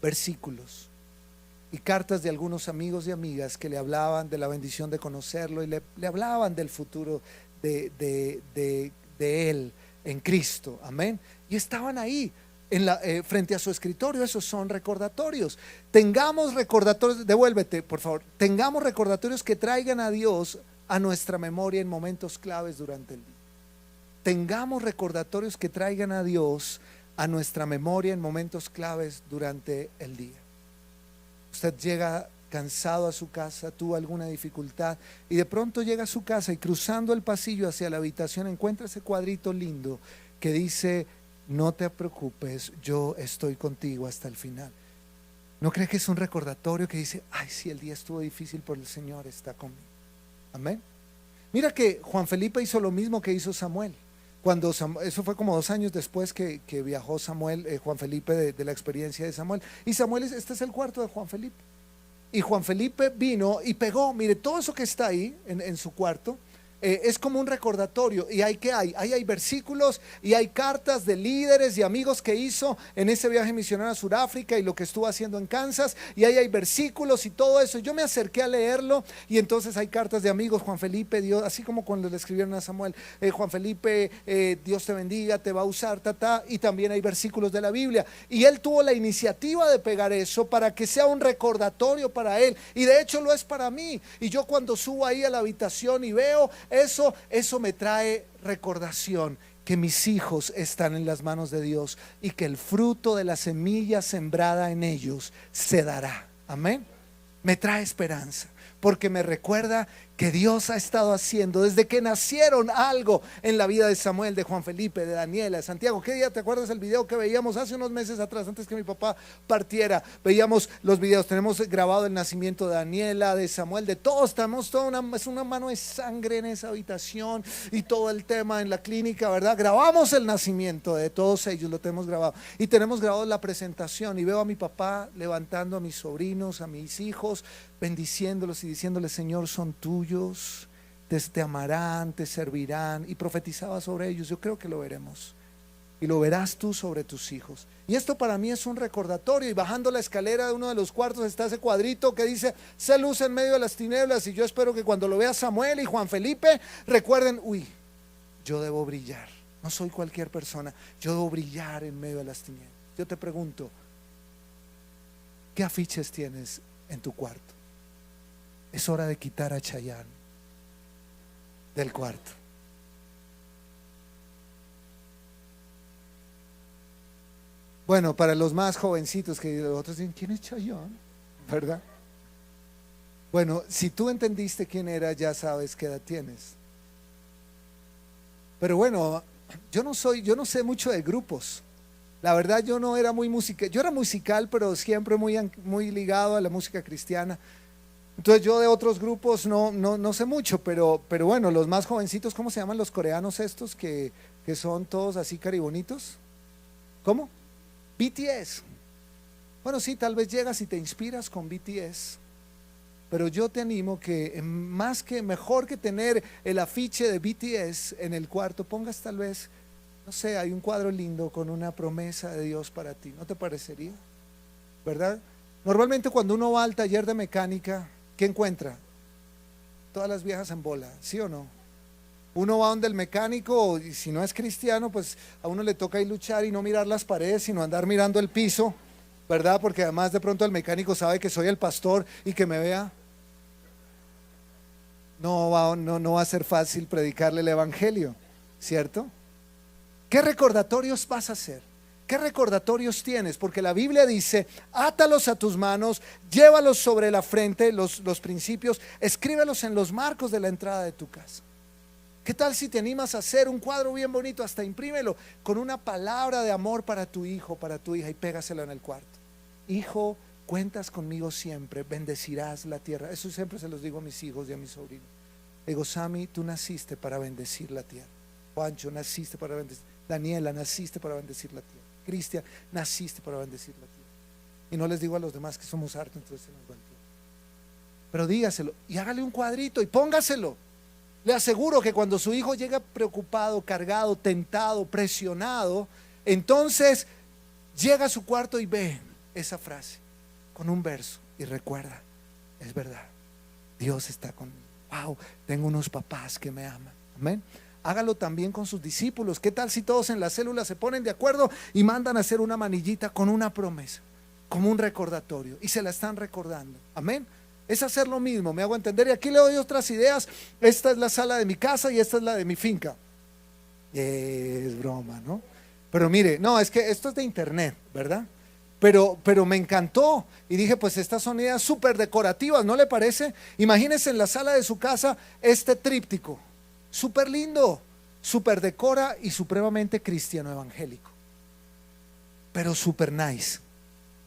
versículos y cartas de algunos amigos y amigas que le hablaban de la bendición de conocerlo y le hablaban del futuro de él en Cristo, amén. Y estaban ahí frente a su escritorio. Esos son recordatorios. Tengamos recordatorios, devuélvete por favor, tengamos recordatorios que traigan a Dios a nuestra memoria en momentos claves durante el día. Tengamos recordatorios que traigan a Dios a nuestra memoria en momentos claves durante el día. Usted llega cansado a su casa, tuvo alguna dificultad y de pronto llega a su casa y cruzando el pasillo hacia la habitación encuentra ese cuadrito lindo que dice: no te preocupes, yo estoy contigo hasta el final. ¿No cree que es un recordatorio que dice: ay, sí, el día estuvo difícil, pero el Señor está conmigo? Amén. Mira que Juan Felipe hizo lo mismo que hizo Samuel. Eso fue como 2 años después que viajó Juan Felipe de la experiencia de Samuel. Y Samuel, este es el cuarto de Juan Felipe. Y Juan Felipe vino y pegó, mire, todo eso que está ahí en su cuarto. Es como un recordatorio. Y ahí hay versículos y hay cartas de líderes y amigos que hizo en ese viaje misionero a Sudáfrica y lo que estuvo haciendo en Kansas, y ahí hay versículos y todo eso. Yo me acerqué a leerlo y entonces hay cartas de amigos. Juan Felipe, Dios, así como cuando le escribieron a Samuel, Juan Felipe, Dios te bendiga, te va a usar, y también hay versículos de la Biblia, y él tuvo la iniciativa de pegar eso para que sea un recordatorio para él, y de hecho lo es para mí. Y yo cuando subo ahí a la habitación y veo eso me trae recordación que mis hijos están en las manos de Dios y que el fruto de la semilla sembrada en ellos se dará. Amén. Me trae esperanza porque me recuerda que Dios ha estado haciendo desde que nacieron algo en la vida de Samuel, de Juan Felipe, de Daniela, de Santiago. ¿Qué día te acuerdas el video que veíamos hace unos meses atrás, antes que mi papá partiera? Veíamos los videos, tenemos grabado el nacimiento de Daniela, de Samuel, de todos. Tenemos es una mano de sangre en esa habitación y todo el tema en la clínica, ¿verdad? Grabamos el nacimiento de todos ellos, lo tenemos grabado, y tenemos grabado la presentación, y veo a mi papá levantando a mis sobrinos, a mis hijos, bendiciéndolos y diciéndoles: Señor, son tuyos, te amarán, te servirán, y profetizaba sobre ellos. Yo creo que lo veremos y lo verás tú sobre tus hijos. Y esto para mí es un recordatorio. Y bajando la escalera de uno de los cuartos está ese cuadrito que dice: sé luz en medio de las tinieblas. Y yo espero que cuando lo vea Samuel y Juan Felipe recuerden: uy, yo debo brillar, no soy cualquier persona, yo debo brillar en medio de las tinieblas. Yo te pregunto, ¿qué afiches tienes en tu cuarto? Es hora de quitar a Chayanne del cuarto. Bueno, para los más jovencitos, que los otros dicen: ¿quién es Chayanne? ¿Verdad? Bueno, si tú entendiste quién era, ya sabes qué edad tienes. Pero bueno, yo no sé mucho de grupos. La verdad, yo no era muy musical. Yo era musical, pero siempre muy ligado a la música cristiana. Entonces yo de otros grupos no sé mucho, pero bueno, los más jovencitos, ¿cómo se llaman los coreanos estos que son todos así caribonitos? ¿Cómo? BTS. Bueno, sí, tal vez llegas y te inspiras con BTS, pero yo te animo que mejor que tener el afiche de BTS en el cuarto, pongas tal vez, no sé, hay un cuadro lindo con una promesa de Dios para ti. ¿No te parecería? ¿Verdad? Normalmente cuando uno va al taller de mecánica, ¿qué encuentra? Todas las viejas en bola, ¿sí o no? Uno va donde el mecánico, y si no es cristiano, pues a uno le toca ir luchar y no mirar las paredes, sino andar mirando el piso, ¿verdad? Porque además de pronto el mecánico sabe que soy el pastor y que me vea. No va a ser fácil predicarle el evangelio, ¿cierto? ¿Qué recordatorios vas a hacer? ¿Qué recordatorios tienes? Porque la Biblia dice: átalos a tus manos, llévalos sobre la frente, los principios, escríbelos en los marcos de la entrada de tu casa. ¿Qué tal si te animas a hacer un cuadro bien bonito? Hasta imprímelo con una palabra de amor para tu hijo, para tu hija, y pégaselo en el cuarto. Hijo, cuentas conmigo siempre, bendecirás la tierra. Eso siempre se los digo a mis hijos y a mis sobrinos. Digo, Sammy, tú naciste para bendecir la tierra. Juancho, naciste para bendecir. Daniela, naciste para bendecir la tierra. Cristian, naciste para bendecir la tierra. Y no les digo a los demás que somos hartos, entonces se nos va el tiempo. Pero dígaselo y hágale un cuadrito y póngaselo. Le aseguro que cuando su hijo llega preocupado, cargado, tentado, presionado, entonces llega a su cuarto y ve esa frase con un verso y recuerda, es verdad, Dios está conmigo. Wow, tengo unos papás que me aman. Amén. Hágalo también con sus discípulos. ¿Qué tal si todos en la célula se ponen de acuerdo y mandan a hacer una manillita con una promesa, como un recordatorio, y se la están recordando? Amén. Es hacer lo mismo, me hago entender. Y aquí le doy otras ideas. Esta es la sala de mi casa y esta es la de mi finca. Es broma, ¿no? Pero mire, no, es que esto es de internet, ¿verdad? Pero me encantó y dije, pues estas son ideas súper decorativas, ¿no le parece? Imagínense en la sala de su casa este tríptico, súper lindo, súper decora y supremamente cristiano evangélico, pero súper nice.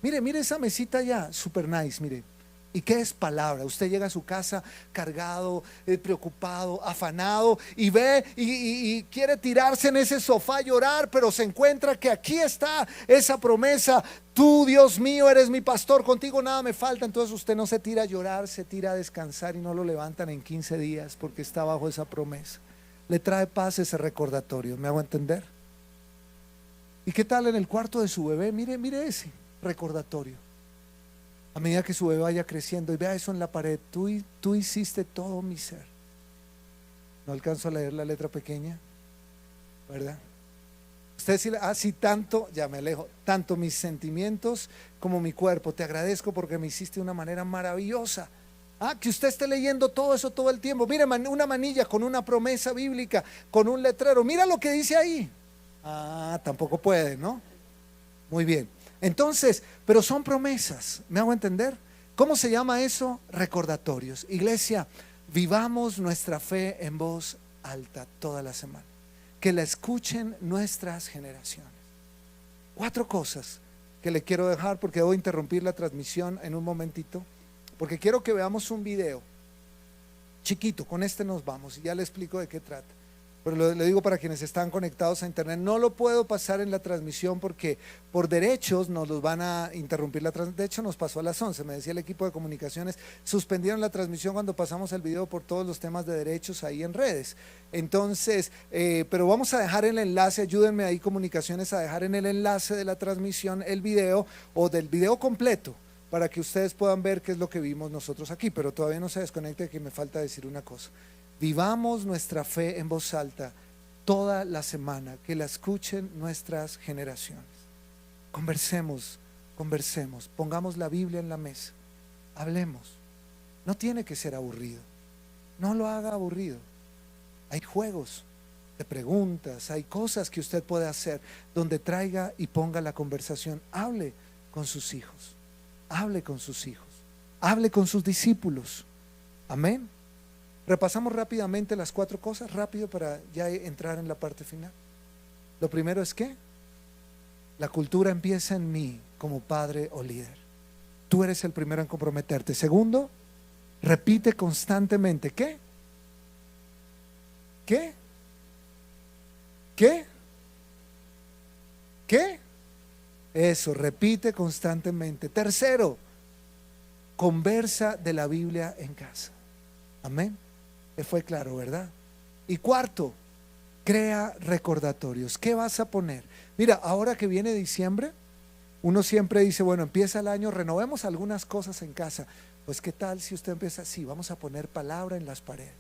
Mire esa mesita ya, súper nice, mire. ¿Y qué es palabra? Usted llega a su casa cargado, preocupado, afanado, y ve y quiere tirarse en ese sofá a llorar, pero se encuentra que aquí está esa promesa. Tú, Dios mío, eres mi pastor, contigo nada me falta. Entonces usted no se tira a llorar, se tira a descansar y no lo levantan en 15 días porque está bajo esa promesa. Le trae paz ese recordatorio, ¿me hago entender? ¿Y qué tal en el cuarto de su bebé? Mire ese recordatorio. A medida que su bebé vaya creciendo y vea eso en la pared, tú hiciste todo mi ser. No alcanzo a leer la letra pequeña, ¿verdad? Usted dice, sí, tanto, ya me alejo, tanto mis sentimientos como mi cuerpo, te agradezco porque me hiciste de una manera maravillosa. Que usted esté leyendo todo eso todo el tiempo. Mire, una manilla con una promesa bíblica, con un letrero, mira lo que dice ahí. Tampoco puede, ¿no? Muy bien. Entonces, pero son promesas, ¿me hago entender? ¿Cómo se llama eso? Recordatorios. Iglesia, vivamos nuestra fe en voz alta toda la semana, que la escuchen nuestras generaciones. 4 cosas que le quiero dejar porque debo interrumpir la transmisión en un momentito, porque quiero que veamos un video chiquito, con este nos vamos y ya le explico de qué trata. Pero le digo para quienes están conectados a internet, no lo puedo pasar en la transmisión porque por derechos nos los van a interrumpir la transmisión. De hecho nos pasó a las 11, me decía el equipo de comunicaciones, suspendieron la transmisión cuando pasamos el video por todos los temas de derechos ahí en redes. Entonces, pero vamos a dejar el enlace, ayúdenme ahí comunicaciones a dejar en el enlace de la transmisión el video o del video completo, para que ustedes puedan ver qué es lo que vimos nosotros aquí. Pero todavía no se desconecte, que me falta decir una cosa. Vivamos nuestra fe en voz alta toda la semana, que la escuchen nuestras generaciones. Conversemos, pongamos la Biblia en la mesa, hablemos. No tiene que ser aburrido, no lo haga aburrido. Hay juegos de preguntas, hay cosas que usted puede hacer donde traiga y ponga la conversación. Hable con sus hijos, hable con sus hijos, hable con sus discípulos. Amén. Repasamos rápidamente las 4 cosas, rápido, para ya entrar en la parte final. Lo primero es que la cultura empieza en mí como padre o líder. Tú eres el primero en comprometerte. Segundo, repite constantemente. ¿Qué? Eso, repite constantemente. Tercero, conversa de la Biblia en casa. Amén. Fue claro, ¿verdad? Y cuarto, crea recordatorios. ¿Qué vas a poner? Mira, ahora que viene diciembre, uno siempre dice, bueno, empieza el año, renovemos algunas cosas en casa. Pues qué tal si usted empieza así, vamos a poner palabra en las paredes.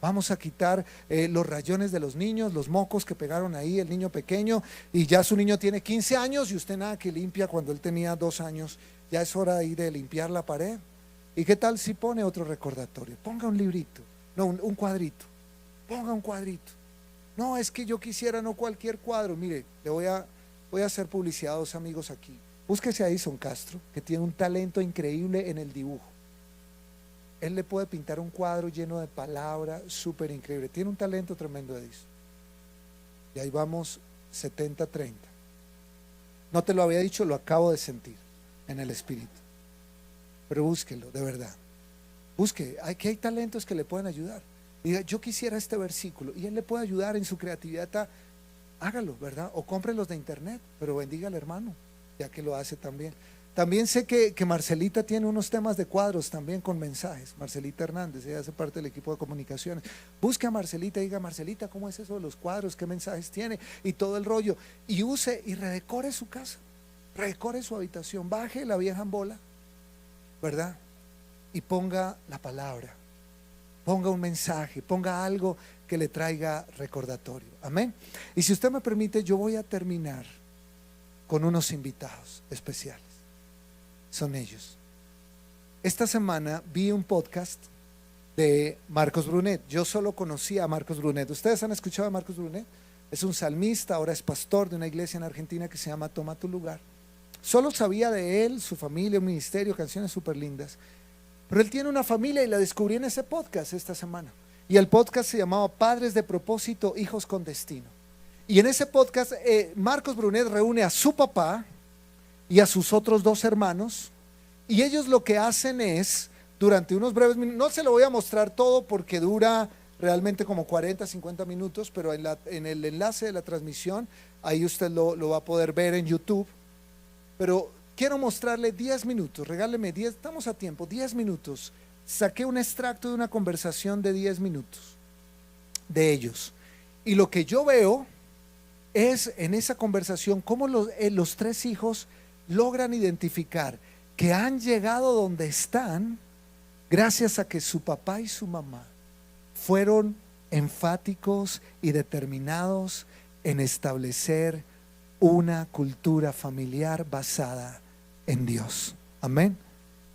Vamos a quitar los rayones de los niños, los mocos que pegaron ahí, el niño pequeño, y ya su niño tiene 15 años y usted nada que limpia cuando él tenía 2 años. Ya es hora ahí de limpiar la pared. ¿Y qué tal si pone otro recordatorio? Ponga un librito. No, un cuadrito. Ponga un cuadrito. No, es que yo quisiera no cualquier cuadro. Mire, le voy a hacer publicidad a 2 amigos aquí. Búsquese a Edison Castro, que tiene un talento increíble en el dibujo. él le puede pintar un cuadro lleno de palabras, súper increíble. Tiene un talento tremendo, Edison. Y ahí vamos 70-30. No te lo había dicho, lo acabo de sentir en el espíritu. Pero búsquelo, de verdad. Busque, que hay talentos que le pueden ayudar. Diga, yo quisiera este versículo, y él le puede ayudar en su creatividad. Hágalo, ¿verdad? O cómprelos de internet, pero bendiga al hermano, ya que lo hace también. También sé que Marcelita tiene unos temas de cuadros también con mensajes. Marcelita Hernández, ella hace parte del equipo de comunicaciones. Busque a Marcelita y diga, Marcelita, ¿cómo es eso de los cuadros? ¿Qué mensajes tiene? Y todo el rollo. Y use y redecore su casa, redecore su habitación, baje la vieja bola, ¿verdad? Y ponga la palabra, ponga un mensaje, ponga algo que le traiga recordatorio. Amén. Y si usted me permite, yo voy a terminar con unos invitados especiales. Son ellos. Esta semana vi un podcast de Marcos Brunet. Yo solo conocía a Marcos Brunet. ¿Ustedes han escuchado a Marcos Brunet? Es un salmista, ahora es pastor de una iglesia en Argentina que se llama Toma tu lugar. Solo sabía de él, su familia, un ministerio, canciones súper lindas. Pero él tiene una familia y la descubrí en ese podcast esta semana. Y el podcast se llamaba Padres de propósito, hijos con destino. Y en ese podcast Marcos Brunet reúne a su papá y a sus otros dos hermanos, y ellos lo que hacen es, durante unos breves minutos, no se lo voy a mostrar todo porque dura realmente como 40-50 minutos, pero en el enlace de la transmisión, ahí usted lo va a poder ver en YouTube, pero quiero mostrarle 10 minutos, regáleme 10, estamos a tiempo, 10 minutos, saqué un extracto de una conversación de 10 minutos de ellos, y lo que yo veo es en esa conversación cómo los tres hijos logran identificar que han llegado donde están gracias a que su papá y su mamá fueron enfáticos y determinados en establecer una cultura familiar basada en Dios. Amén.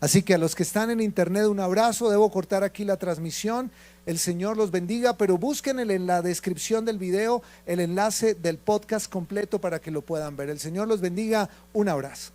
Así que a los que están en internet, un abrazo. Debo cortar aquí la transmisión. El Señor los bendiga, pero busquen en la descripción del video el enlace del podcast completo para que lo puedan ver. El Señor los bendiga. Un abrazo.